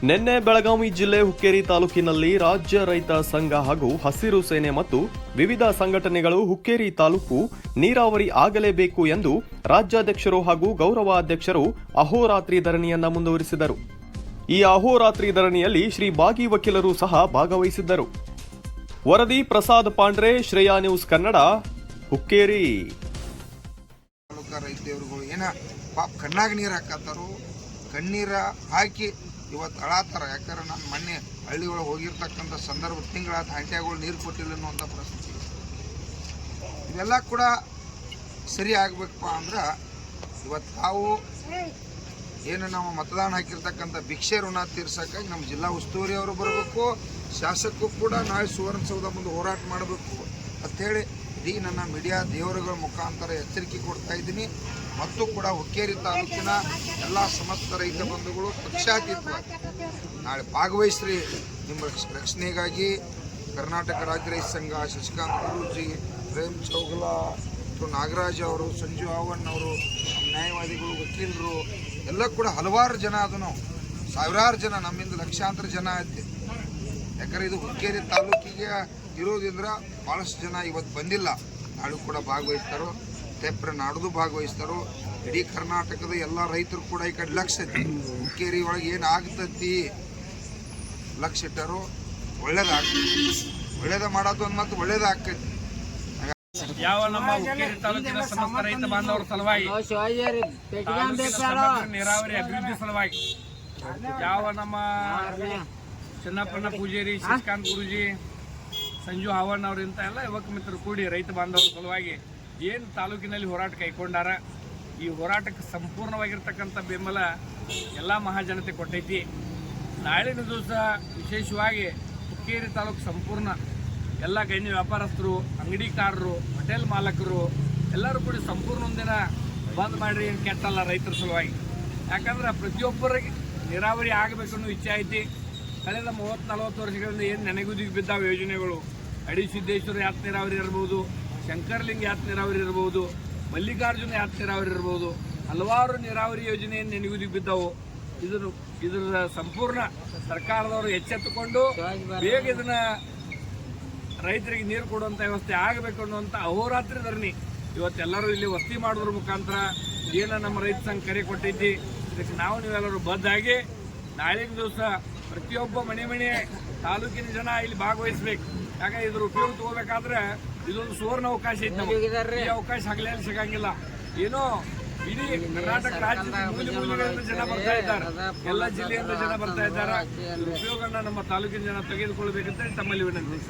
ನಿನ್ನೆ ಬೆಳಗಾವಿ ಜಿಲ್ಲೆ ಹುಕ್ಕೇರಿ ತಾಲೂಕಿನಲ್ಲಿ ರಾಜ್ಯ ರೈತ ಸಂಘ ಹಾಗೂ ಹಸಿರು ಸೇನೆ ಮತ್ತು ವಿವಿಧ ಸಂಘಟನೆಗಳು ಹುಕ್ಕೇರಿ ತಾಲೂಕು ನೀರಾವರಿ ಆಗಲೇಬೇಕು ಎಂದು ರಾಜ್ಯಾಧ್ಯಕ್ಷರು ಹಾಗೂ ಗೌರವ ಅಧ್ಯಕ್ಷರು ಅಹೋರಾತ್ರಿ ಧರಣಿಯನ್ನ ಮುಂದುವರಿಸಿದರು. ಈ ಅಹೋರಾತ್ರಿ ಧರಣಿಯಲ್ಲಿ ಶ್ರೀ ಬಾಗಿ ವಕೀಲರು ಸಹ ಭಾಗವಹಿಸಿದ್ದರು. ವರದಿ ಪ್ರಸಾದ್ ಪಾಂಡ್ರೆ, ಶ್ರೇಯಾ ನ್ಯೂಸ್ ಕನ್ನಡ, ಹುಕ್ಕೇರಿ. ಕಣ್ಣಾಗ ನೀರು ಹಾಕತ್ತಾರು, ಕಣ್ಣೀರ ಹಾಕಿ ಇವತ್ತು ಅಳಾತಾರ. ಯಾಕಂದ್ರೆ ನಾನು ಮೊನ್ನೆ ಹಳ್ಳಿ ಒಳಗೆ ಹೋಗಿರ್ತಕ್ಕಂಥ ಸಂದರ್ಭ ತಿಂಗಳಾದ ಹಂಟ್ಯಾಗಳು ನೀರು ಕೊಟ್ಟಿಲ್ಲ ಅನ್ನುವಂಥ ಪರಿಸ್ಥಿತಿ. ಇವೆಲ್ಲ ಕೂಡ ಸರಿ ಆಗ್ಬೇಕಪ್ಪ ಅಂದ್ರೆ ಇವತ್ತು ನಾವು ಏನು ನಾವು ಮತದಾನ ಹಾಕಿರ್ತಕ್ಕಂಥ ಭಿಕ್ಷೆ ಋಣ ತೀರ್ಸೋಕ್ಕಾಗಿ ನಮ್ಮ ಜಿಲ್ಲಾ ಉಸ್ತುವಾರಿ ಅವರು ಬರಬೇಕು, ಶಾಸಕರು ಕೂಡ ನಾಳೆ ಸುವರ್ಣಸೌಧ ಮುಂದೆ ಹೋರಾಟ ಮಾಡಬೇಕು ಅಂಥೇಳಿ ಇಡೀ ನನ್ನ ಮೀಡಿಯಾ ದೇವರುಗಳ ಮುಖಾಂತರ ಎಚ್ಚರಿಕೆ ಕೊಡ್ತಾ ಇದ್ದೀನಿ. ಮತ್ತು ಕೂಡ ಹುಕ್ಕೇರಿ ತಾಲೂಕಿನ ಎಲ್ಲ ಸಮಸ್ತ ರೈತ ಬಂಧುಗಳು ಪಕ್ಷಾತೀತವಾಗಿ ನಾಳೆ ಭಾಗವಹಿಸ್ರಿ. ನಿಮ್ಮ ರಕ್ಷಣೆಗಾಗಿ ಕರ್ನಾಟಕ ರಾಜ್ಯ ರೈತ ಸಂಘ, ಶಶಿಕಾಂತ್ ಗುರೂಜಿ, ಪ್ರೇಮ್ ಚೌಗಲ, ನಾಗರಾಜ್ ಅವರು, ಸಂಜು ಆವಣ್ಣ ಅವರು, ನ್ಯಾಯವಾದಿಗಳು, ವಕೀಲರು ಎಲ್ಲ ಕೂಡ ಹಲವಾರು ಜನ, ಅದನ್ನು ಸಾವಿರಾರು ಜನ, ನಮ್ಮಿಂದ ಲಕ್ಷಾಂತರ ಜನ ಐತಿ. ಯಾಕಂದರೆ ಇದು ಹುಕ್ಕೇರಿ ತಾಲೂಕಿಗೆ ಇರೋದ್ರಿಂದ ಭಾಳಷ್ಟು ಜನ ಇವತ್ತು ಬಂದಿಲ್ಲ, ನಾಳೆ ಕೂಡ ಭಾಗವಹಿಸ್ತಾರೋ, ತೆಪ್ರ ನಾಡ್ದು ಭಾಗವಹಿಸ್ತಾರೋ. ಇಡೀ ಕರ್ನಾಟಕದ ಎಲ್ಲ ರೈತರು ಕೂಡ ಈ ಕಡೆ ಲಕ್ಷ ಐತಿ. ಹುಕ್ಕೇರಿ ಒಳಗೆ ಏನು ಆಗ್ತತಿ ಲಕ್ಷ ಇಟ್ಟರು ಒಳ್ಳೇದಾಗ್ತೈತಿ. ಒಳ್ಳೇದ ಮಾಡೋದು ಒಂದು ಮತ್ತು ಒಳ್ಳೇದಾಗ್ತೈತಿ. ಯಾವ ನಮ್ಮ ಹುಕ್ಕೇರಿ ತಾಲೂಕಿನ ಸಮಸ್ತ ರೈತ ಬಾಂಧವರ ಸಲುವಾಗಿ, ನೀರಾವರಿ ಅಭಿವೃದ್ಧಿ ಸಲುವಾಗಿ, ಯಾವ ನಮ್ಮ ಚೆನ್ನಪ್ಪಣ್ಣ ಪೂಜಾರಿ, ಶಶಿಕಾಂತ್ ಗುರೂಜಿ, ಸಂಜು ಆವಣ್ಣ ಅವರು ಇಂಥ ಎಲ್ಲ ಯುವಕ ಮಿತ್ರರು ಕೂಡಿ ರೈತ ಬಾಂಧವರ ಸಲುವಾಗಿ ಏನು ತಾಲೂಕಿನಲ್ಲಿ ಹೋರಾಟ ಕೈಗೊಂಡಾರ, ಈ ಹೋರಾಟಕ್ಕೆ ಸಂಪೂರ್ಣವಾಗಿರ್ತಕ್ಕಂಥ ಬೆಂಬಲ ಎಲ್ಲ ಮಹಾಜನತೆ ಕೊಟ್ಟೈತಿ. ನಾಳಿನ ದಿವಸ ವಿಶೇಷವಾಗಿ ಹುಕ್ಕೇರಿ ತಾಲೂಕು ಸಂಪೂರ್ಣ ಎಲ್ಲ ಗಣ್ಯ ವ್ಯಾಪಾರಸ್ಥರು, ಅಂಗಡಿಕಾರರು, ಹೋಟೆಲ್ ಮಾಲಕರು ಎಲ್ಲರೂ ಕೂಡಿ ಸಂಪೂರ್ಣ ಒಂದಿನ ಬಂದ್ ಮಾಡಿರಿ, ಏನು ಕೆಟ್ಟಲ್ಲ ರೈತರ ಸಲುವಾಗಿ. ಯಾಕಂದ್ರೆ ಪ್ರತಿಯೊಬ್ಬರಿಗೆ ನೀರಾವರಿ ಆಗಬೇಕನ್ನೋ ಇಚ್ಛೆ ಐತಿ. ಕಳೆದ 30-40 ವರ್ಷಗಳಿಂದ ಏನು ನೆನೆಗುದಿಗೆ ಬಿದ್ದಾವ ಯೋಜನೆಗಳು, ಅಡಿ ಸಿದ್ದೇಶ್ವರ ಯಾತ್ ನೀರಾವರಿ ಇರ್ಬೋದು, ಶಂಕರಲಿಂಗ ಯಾತ್ ನೀರಾವರಿ ಇರ್ಬೋದು, ಮಲ್ಲಿಕಾರ್ಜುನ ಯಾತ್ ನೀರಾವರಿ ಇರ್ಬೋದು, ಹಲವಾರು ನೀರಾವರಿ ಯೋಜನೆಯನ್ನು ನೆನೆಗುದಿಗೆ ಬಿದ್ದವು. ಇದರ ಸಂಪೂರ್ಣ ಸರ್ಕಾರದವರು ಎಚ್ಚೆತ್ತುಕೊಂಡು ಬೇಗ ಇದನ್ನ ರೈತರಿಗೆ ನೀರು ಕೊಡುವಂಥ ವ್ಯವಸ್ಥೆ ಆಗಬೇಕು ಅನ್ನುವಂಥ ಅಹೋರಾತ್ರಿ ಧರಣಿ ಇವತ್ತೆಲ್ಲರೂ ಇಲ್ಲಿ ವಸತಿ ಮಾಡೋದ್ರ ಮುಖಾಂತರ ಏನು ನಮ್ಮ ರೈತ ಸಂಘ ಕರೆ ಕೊಟ್ಟೈತಿ, ಇದಕ್ಕೆ ನೀವೆಲ್ಲರೂ ಬದ್ಧಾಗಿ ನಾಳಿನ ದಿವಸ ಪ್ರತಿಯೊಬ್ಬ ಮನೆ ತಾಲೂಕಿನ ಜನ ಇಲ್ಲಿ ಭಾಗವಹಿಸ್ಬೇಕು. ಯಾಕಂದ್ರೆ ಇದ್ರ ಉಪಯೋಗ ತಗೋಬೇಕಾದ್ರೆ ಇದೊಂದು ಸುವರ್ಣ ಅವಕಾಶ ಐತೆ. ಈ ಅವಕಾಶ ಹಗಲೆಯಲ್ಲಿ ಸಿಗಂಗಿಲ್ಲ. ಏನೋ ಇಡೀ ಕರ್ನಾಟಕ ರಾಜ್ಯದ ಮೂಲೆಗಳಿಂದ ಜನ ಬರ್ತಾ ಇದ್ದಾರೆ, ಎಲ್ಲ ಜಿಲ್ಲೆಯಿಂದ ಜನ ಬರ್ತಾ ಇದ್ದಾರೆ. ಉಪಯೋಗನ ನಮ್ಮ ತಾಲೂಕಿನ ಜನ ತೆಗೆದುಕೊಳ್ಬೇಕಂತ ತಮ್ಮಲ್ಲಿ ವಿನಂತಿ.